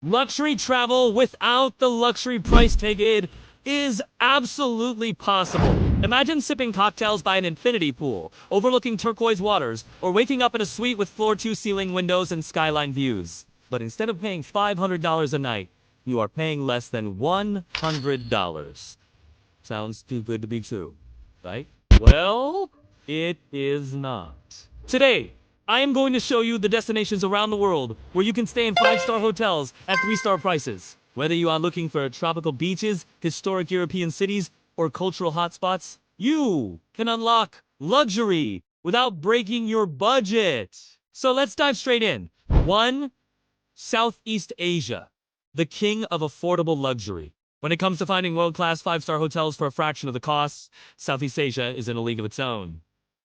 Luxury travel without the luxury price tag is absolutely possible. Imagine sipping cocktails by an infinity pool, overlooking turquoise waters, or waking up in a suite with floor-to-ceiling windows and skyline views. But instead of paying $500 a night, you are paying less than $100. Sounds too good to be true, right? Well, it is not. Today, I am going to show you the destinations around the world where you can stay in 5-star hotels at 3-star prices. Whether you are looking for tropical beaches, historic European cities, or cultural hotspots, you can unlock luxury without breaking your budget. So let's dive straight in. 1. Southeast Asia, the king of affordable luxury. When it comes to finding world-class 5-star hotels for a fraction of the costs, Southeast Asia is in a league of its own.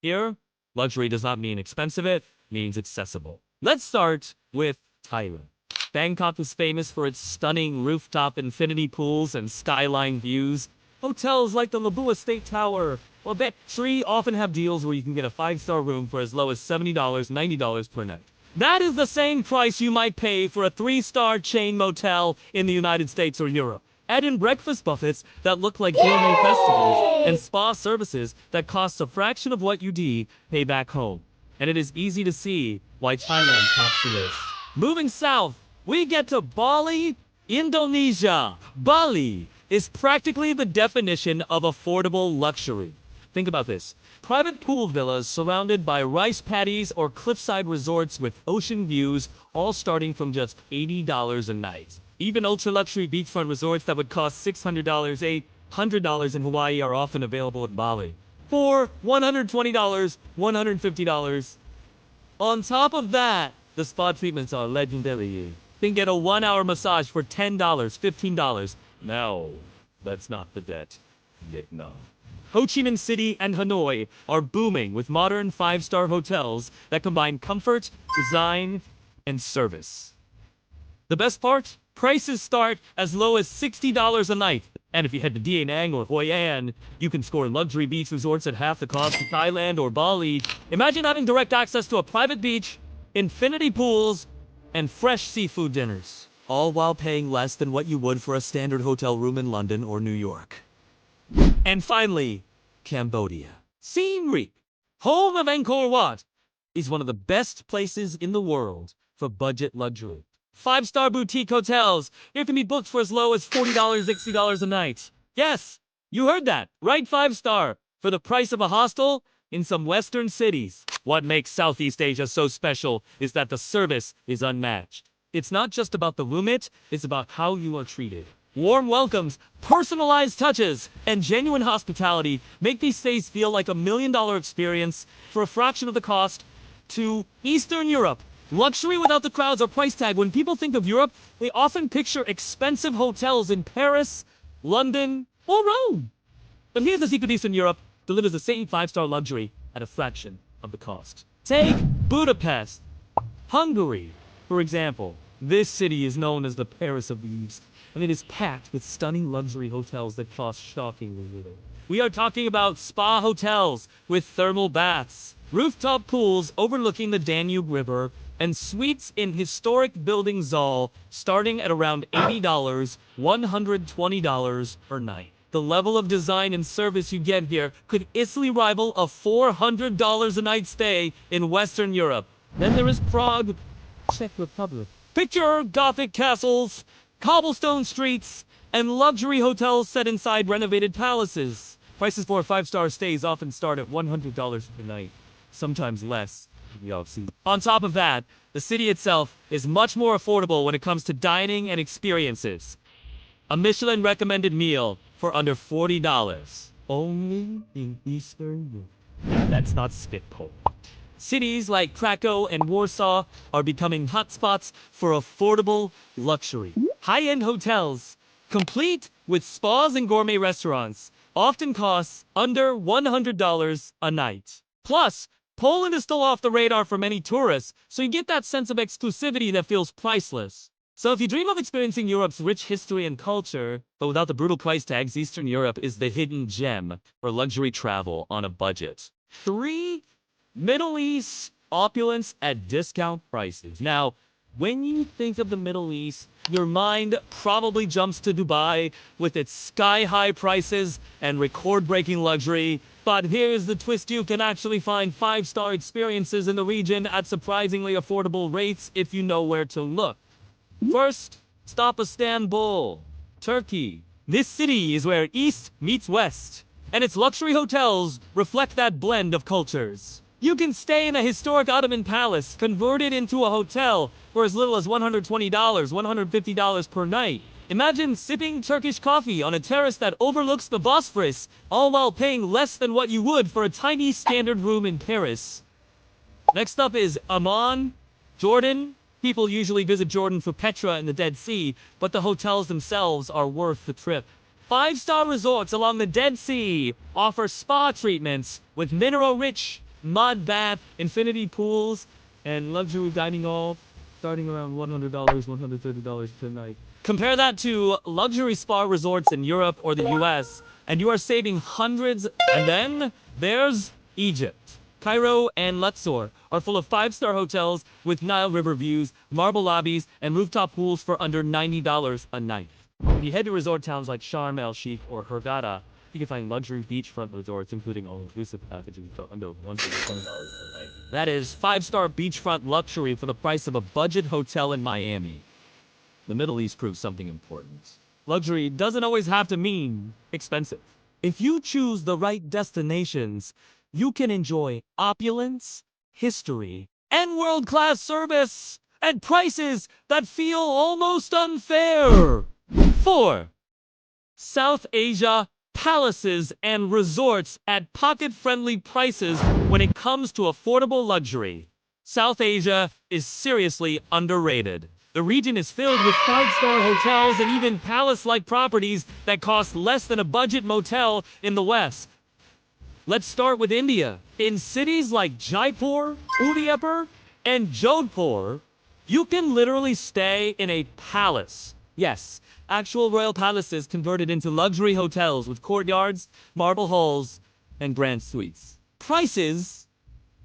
Here, luxury does not mean expensive, it means accessible. Let's start with Thailand. Bangkok is famous for its stunning rooftop infinity pools and skyline views. Hotels like the Labuan State Tower or Bet Tree often have deals where you can get a 5-star room for as low as $70, $90 per night. That is the same price you might pay for a 3-star chain motel in the United States or Europe. Add in breakfast buffets that look like gourmet festivals and spa services that cost a fraction of what you'd pay back home. And it is easy to see why Thailand tops the list. Moving south, we get to Bali, Indonesia. Bali is practically the definition of affordable luxury. Think about this. Private pool villas surrounded by rice paddies or cliffside resorts with ocean views, all starting from just $80 a night. Even ultra-luxury beachfront resorts that would cost $600, $800 in Hawaii are often available at Bali for $120, $150. On top of that, the spa treatments are legendary. You can get a 1-hour massage for $10, $15. No, that's not the debt. No. Ho Chi Minh City and Hanoi are booming with modern 5-star hotels that combine comfort, design, and service. The best part? Prices start as low as $60 a night. And if you head to Da Nang or Hoi An, you can score luxury beach resorts at half the cost of Thailand or Bali. Imagine having direct access to a private beach, infinity pools, and fresh seafood dinners. All while paying less than what you would for a standard hotel room in London or New York. And finally, Cambodia. Siem Reap, home of Angkor Wat, is one of the best places in the world for budget luxury. 5-star boutique hotels here can be booked for as low as $40, $60 a night. Yes, you heard that. Right, 5-star for the price of a hostel in some Western cities. What makes Southeast Asia so special is that the service is unmatched. It's not just about the room, it's about how you are treated. Warm welcomes, personalized touches, and genuine hospitality make these stays feel like $1 million experience for a fraction of the cost. To Eastern Europe, luxury without the crowds or price tag. When people think of Europe, they often picture expensive hotels in Paris, London, or Rome. But here's the secret: Eastern Europe delivers the same 5-star luxury at a fraction of the cost. Take Budapest, Hungary, for example. This city is known as the Paris of the East, and it is packed with stunning luxury hotels that cost shockingly little. We are talking about spa hotels with thermal baths, rooftop pools overlooking the Danube River, and suites in historic buildings, all starting at around $80, $120 per night. The level of design and service you get here could easily rival a $400 a night stay in Western Europe. Then there is Prague, Czech Republic. Picture Gothic castles, cobblestone streets, and luxury hotels set inside renovated palaces. Prices for 5-star stays often start at $100 per night, sometimes less. On top of that, the city itself is much more affordable when it comes to dining and experiences. A Michelin recommended meal for under $40. Only in Eastern Europe. That's not spitball. Cities like Krakow and Warsaw are becoming hotspots for affordable luxury. High-end hotels, complete with spas and gourmet restaurants, often cost under $100 a night. Plus, Poland is still off the radar for many tourists, so you get that sense of exclusivity that feels priceless. So if you dream of experiencing Europe's rich history and culture, but without the brutal price tags, Eastern Europe is the hidden gem for luxury travel on a budget. 3. Middle East opulence at discount prices. Now, When you think of the Middle East, your mind probably jumps to Dubai with its sky-high prices and record-breaking luxury. But here's the twist: you can actually find five-star experiences in the region at surprisingly affordable rates if you know where to look. First, stop Istanbul, Turkey. This city is where East meets West, and its luxury hotels reflect that blend of cultures. You can stay in a historic Ottoman palace, converted into a hotel for as little as $120, $150 per night. Imagine sipping Turkish coffee on a terrace that overlooks the Bosphorus, all while paying less than what you would for a tiny standard room in Paris. Next up is Amman, Jordan. People usually visit Jordan for Petra and the Dead Sea, but the hotels themselves are worth the trip. Five-star resorts along the Dead Sea offer spa treatments with mineral-rich mud bath, infinity pools, and luxury dining hall, starting around $100, $130 per night. Compare that to luxury spa resorts in Europe or the US, and you are saving hundreds. And then there's Egypt. Cairo and Luxor are full of five-star hotels with Nile River views, marble lobbies, and rooftop pools for under $90 a night. If you head to resort towns like Sharm el-Sheikh or Hurghada, you can find luxury beachfront resorts, including all-inclusive packages for under $120 per night. That is five-star beachfront luxury for the price of a budget hotel in Miami. The Middle East proves something important. Luxury doesn't always have to mean expensive. If you choose the right destinations, you can enjoy opulence, history, and world-class service at prices that feel almost unfair. 4. South Asia. Palaces and resorts at pocket-friendly prices when it comes to affordable luxury. South Asia is seriously underrated. The region is filled with five-star hotels and even palace-like properties that cost less than a budget motel in the West. Let's start with India. In cities like Jaipur, Udaipur, and Jodhpur, you can literally stay in a palace. Yes, actual royal palaces converted into luxury hotels with courtyards, marble halls, and grand suites. Prices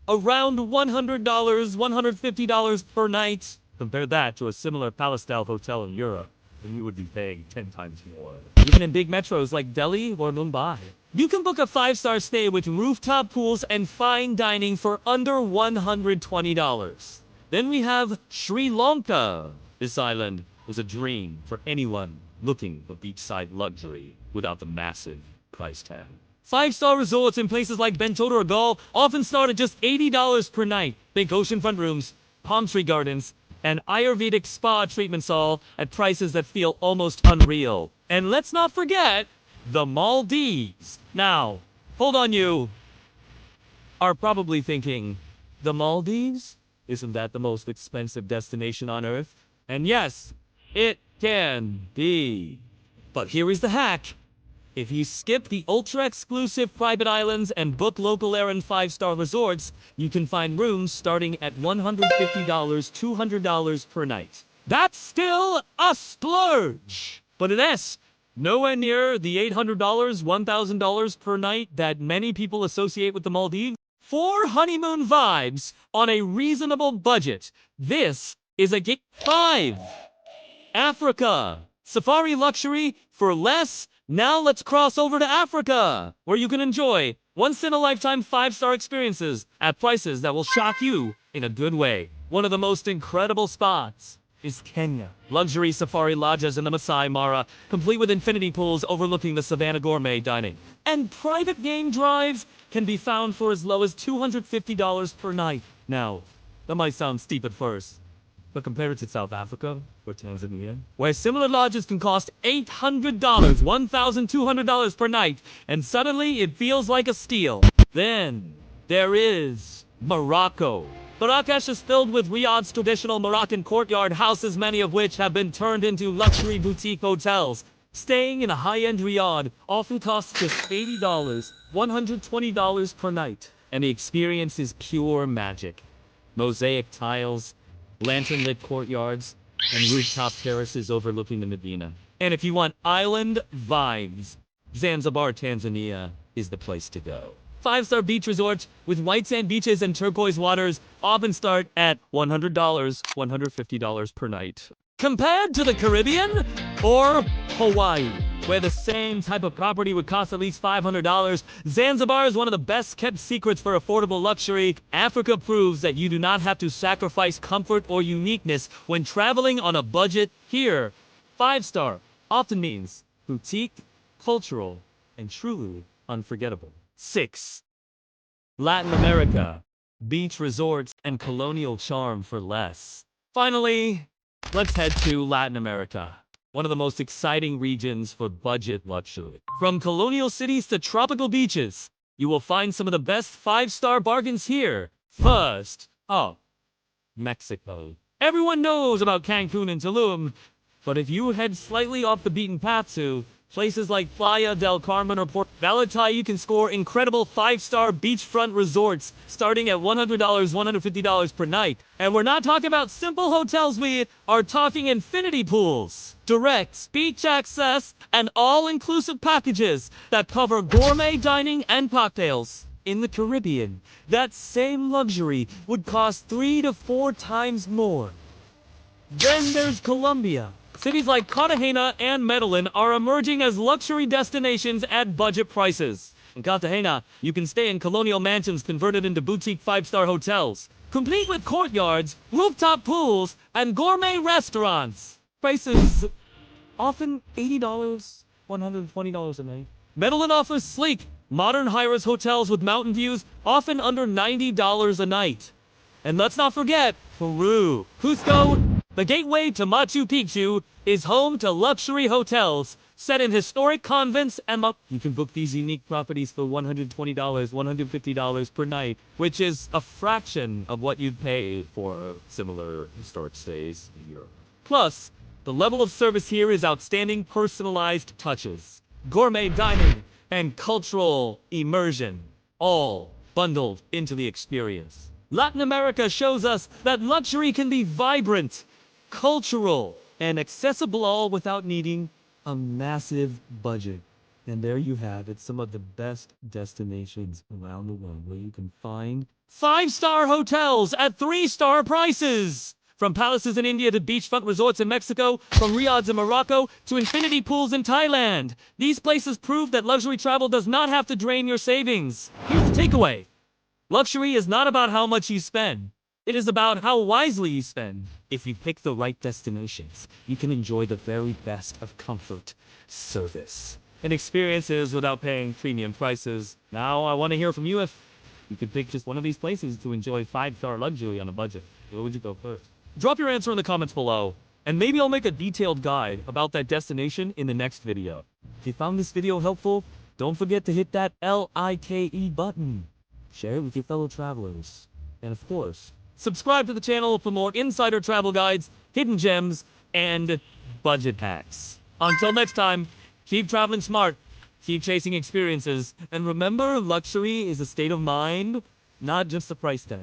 around $100, $150 per night. Compare that to a similar palace-style hotel in Europe, and you would be paying 10 times more. Even in big metros like Delhi or Mumbai, you can book a five-star stay with rooftop pools and fine dining for under $120. Then we have Sri Lanka. This island was a dream for anyone looking for beachside luxury without the massive price tag. Five-star resorts in places like Bentota or Galle often start at just $80 per night. Think oceanfront rooms, palm tree gardens, and Ayurvedic spa treatments, all at prices that feel almost unreal. And let's not forget the Maldives. Now, hold on, you are probably thinking, the Maldives? Isn't that the most expensive destination on Earth? And yes, it can be. But here is the hack. If you skip the ultra-exclusive private islands and book local errand five-star resorts, you can find rooms starting at $150, $200 per night. That's still a splurge! But it is nowhere near the $800, $1,000 per night that many people associate with the Maldives. For honeymoon vibes on a reasonable budget, this is a 5. Africa. Safari luxury for less. Now let's cross over to Africa, where you can enjoy once-in-a-lifetime five-star experiences at prices that will shock you in a good way. One of the most incredible spots is Kenya. Luxury safari lodges in the Masai Mara, complete with infinity pools overlooking the Savannah gourmet dining. And private game drives can be found for as low as $250 per night. Now, that might sound steep at first, but compare it to South Africa or Tanzania, where similar lodges can cost $800, $1,200 per night, and suddenly it feels like a steal. Then there is Morocco. Marrakesh is filled with riads, traditional Moroccan courtyard houses, many of which have been turned into luxury boutique hotels. Staying in a high-end riad often costs just $80, $120 per night, and the experience is pure magic. Mosaic tiles, lantern-lit courtyards, and rooftop terraces overlooking the Medina. And if you want island vibes, Zanzibar, Tanzania is the place to go. 5-star beach resorts with white sand beaches and turquoise waters often start at $100, $150 per night. Compared to the Caribbean or Hawaii, where the same type of property would cost at least $500, Zanzibar is one of the best kept secrets for affordable luxury. Africa proves that you do not have to sacrifice comfort or uniqueness when traveling on a budget. Here, 5-star often means boutique, cultural, and truly unforgettable. 6. Latin America. Beach resorts and colonial charm for less. Finally, let's head to Latin America, one of the most exciting regions for budget luxury. From colonial cities to tropical beaches, you will find some of the best 5-star bargains here. First, Mexico. Everyone knows about Cancun and Tulum, but if you head slightly off the beaten path to places like Playa del Carmen or Port Valentine, you can score incredible 5-star beachfront resorts starting at $100, $150 per night. And we're not talking about simple hotels, we are talking infinity pools, direct beach access, and all-inclusive packages that cover gourmet dining and cocktails. In the Caribbean, that same luxury would cost 3 to 4 times more. Then there's Colombia. Cities like Cartagena and Medellin are emerging as luxury destinations at budget prices. In Cartagena, you can stay in colonial mansions converted into boutique 5-star hotels, complete with courtyards, rooftop pools, and gourmet restaurants. Prices often $80, $120 a night. Medellin offers sleek, modern high-rise hotels with mountain views, often under $90 a night. And let's not forget Peru. Cusco, the gateway to Machu Picchu, is home to luxury hotels set in historic convents and you can book these unique properties for $120, $150 per night, which is a fraction of what you'd pay for similar historic stays in Europe. Plus, the level of service here is outstanding. Personalized touches, gourmet dining, and cultural immersion, all bundled into the experience. Latin America shows us that luxury can be vibrant, cultural, and accessible, all without needing a massive budget. And there you have it, some of the best destinations around the world where you can find 5-star hotels at 3-star prices. From palaces in India to beachfront resorts in Mexico, from riads in Morocco to infinity pools in Thailand. These places prove that luxury travel does not have to drain your savings. Here's the takeaway. Luxury is not about how much you spend. It is about how wisely you spend. If you pick the right destinations, you can enjoy the very best of comfort, service, and experiences without paying premium prices. Now, I want to hear from you if you could pick just one of these places to enjoy 5-star luxury on a budget. Where would you go first? Drop your answer in the comments below, and maybe I'll make a detailed guide about that destination in the next video. If you found this video helpful, don't forget to hit that like button. Share it with your fellow travelers. And of course, subscribe to the channel for more insider travel guides, hidden gems, and budget hacks. Until next time, keep traveling smart, keep chasing experiences, and remember, luxury is a state of mind, not just a price tag.